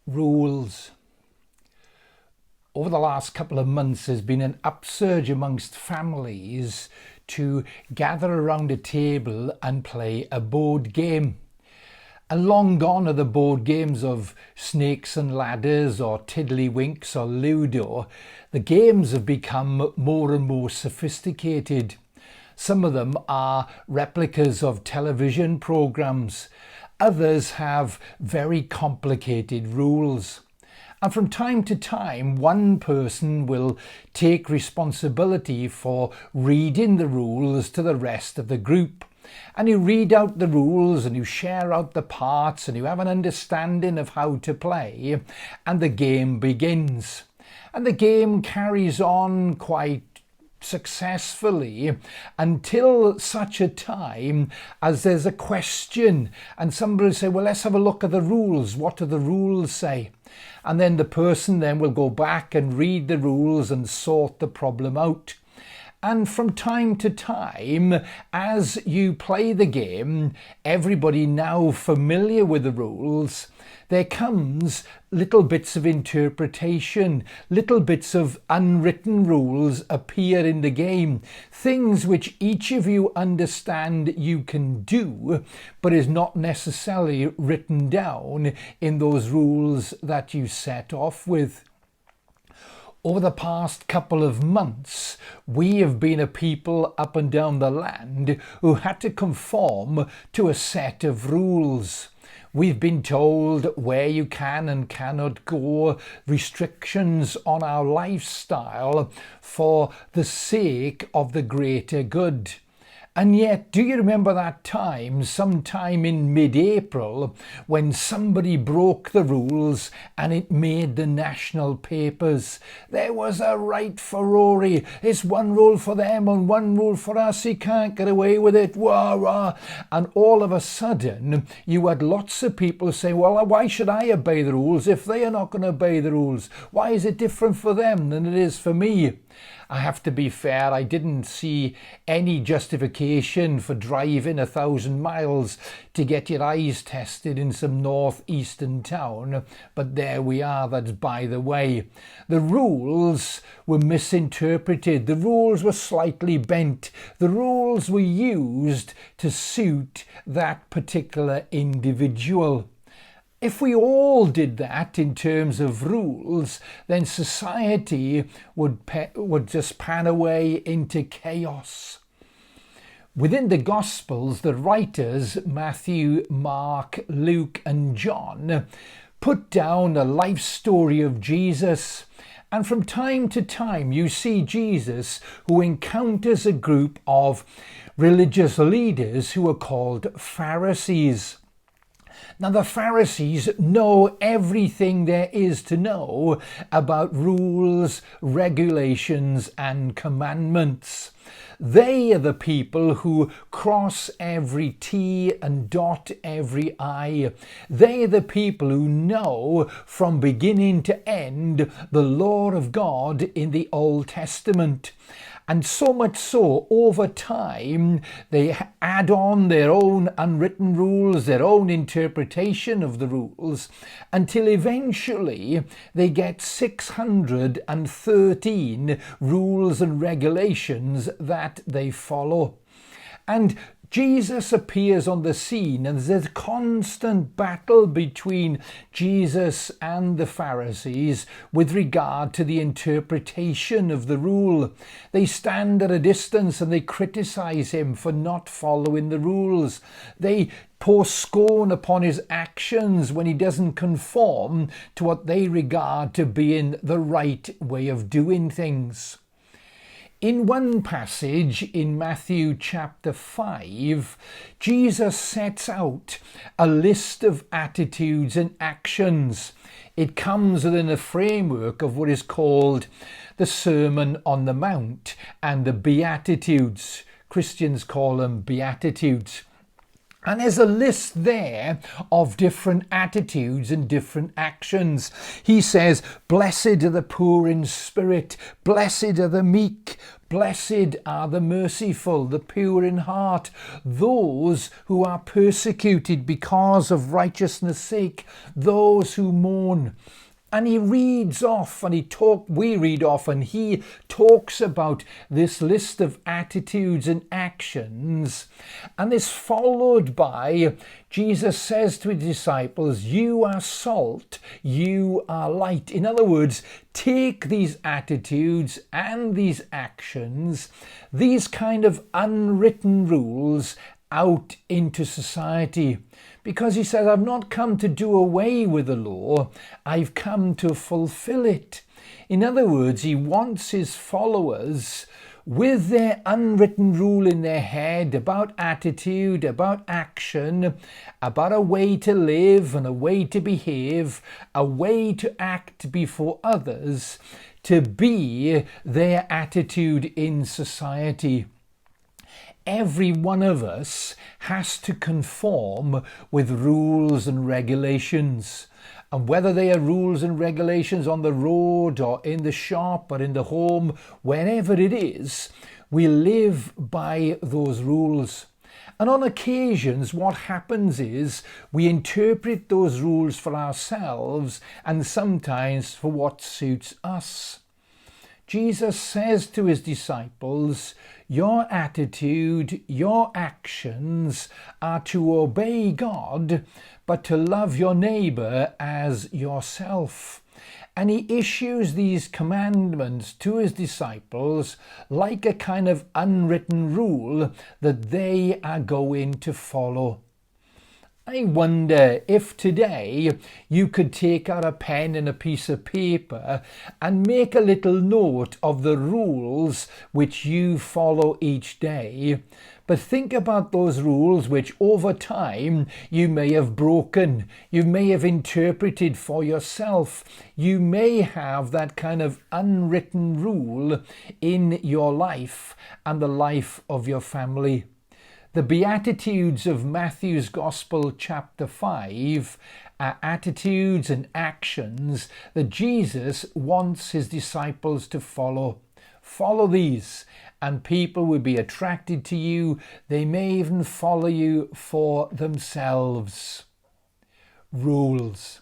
Rules. Over the last couple of months, there's been an upsurge amongst families to gather around a table and play a board game. And long gone are the board games of snakes and ladders or tiddlywinks or ludo. The games have become more and more sophisticated. Some of them are replicas of television programs. Others have very complicated rules. And from time to time, one person will take responsibility for reading the rules to the rest of the group. And you read out the rules and you share out the parts and you have an understanding of how to play, and the game begins. And the game carries on quite successfully until such a time as there's a question and somebody will say, well, let's have a look at the rules. What do the rules say? And then the person then will go back and read the rules and sort the problem out. And from time to time, as you play the game, everybody now familiar with the rules, there comes little bits of interpretation, little bits of unwritten rules appear in the game, things which each of you understand you can do, but is not necessarily written down in those rules that you set off with. Over the past couple of months, we have been a people up and down the land who had to conform to a set of rules. We've been told where you can and cannot go, restrictions on our lifestyle for the sake of the greater good. And yet, do you remember that time, sometime in mid-April, when somebody broke the rules and it made the national papers? There was a right furore. It's one rule for them and one rule for us. He can't get away with it. Wah, wah. And all of a sudden, you had lots of people say, well, why should I obey the rules if they are not going to obey the rules? Why is it different for them than it is for me? I have to be fair, I didn't see any justification for driving 1,000 miles to get your eyes tested in some northeastern town, but there we are, that's by the way. The rules were misinterpreted, the rules were slightly bent, the rules were used to suit that particular individual. If we all did that in terms of rules, then society would just pan away into chaos. Within the Gospels, the writers, Matthew, Mark, Luke and John, put down a life story of Jesus. And from time to time, you see Jesus who encounters a group of religious leaders who are called Pharisees. Now, the Pharisees know everything there is to know about rules, regulations, and commandments. They are the people who cross every T and dot every I. They are the people who know from beginning to end the law of God in the Old Testament. And so much so, over time, they add on their own unwritten rules, their own interpretation of the rules, until eventually they get 613 rules and regulations that they follow. And Jesus appears on the scene, and there's a constant battle between Jesus and the Pharisees with regard to the interpretation of the rule. They stand at a distance and they criticize him for not following the rules. They pour scorn upon his actions when he doesn't conform to what they regard to being the right way of doing things. In one passage in Matthew chapter 5, Jesus sets out a list of attitudes and actions. It comes within a framework of what is called the Sermon on the Mount and the Beatitudes. Christians call them Beatitudes. And there's a list there of different attitudes and different actions. He says, blessed are the poor in spirit, blessed are the meek, blessed are the merciful, the pure in heart, those who are persecuted because of righteousness' sake, those who mourn. And he reads off and we read off and he talks about this list of attitudes and actions. And it's followed by, Jesus says to his disciples, you are salt, you are light. In other words, take these attitudes and these actions, these kind of unwritten rules, out into society. Because he says, I've not come to do away with the law, I've come to fulfill it. In other words, he wants his followers with their unwritten rule in their head about attitude, about action, about a way to live and a way to behave, a way to act before others, to be their attitude in society. Every one of us has to conform with rules and regulations. And whether they are rules and regulations on the road or in the shop or in the home, wherever it is, we live by those rules. And on occasions, what happens is we interpret those rules for ourselves and sometimes for what suits us. Jesus says to his disciples, your attitude, your actions are to obey God, but to love your neighbour as yourself. And he issues these commandments to his disciples like a kind of unwritten rule that they are going to follow. I wonder if today you could take out a pen and a piece of paper and make a little note of the rules which you follow each day. But think about those rules which over time you may have broken, you may have interpreted for yourself. You may have that kind of unwritten rule in your life and the life of your family. The Beatitudes of Matthew's Gospel chapter 5 are attitudes and actions that Jesus wants his disciples to follow. Follow these and people will be attracted to you. They may even follow you for themselves. Rules.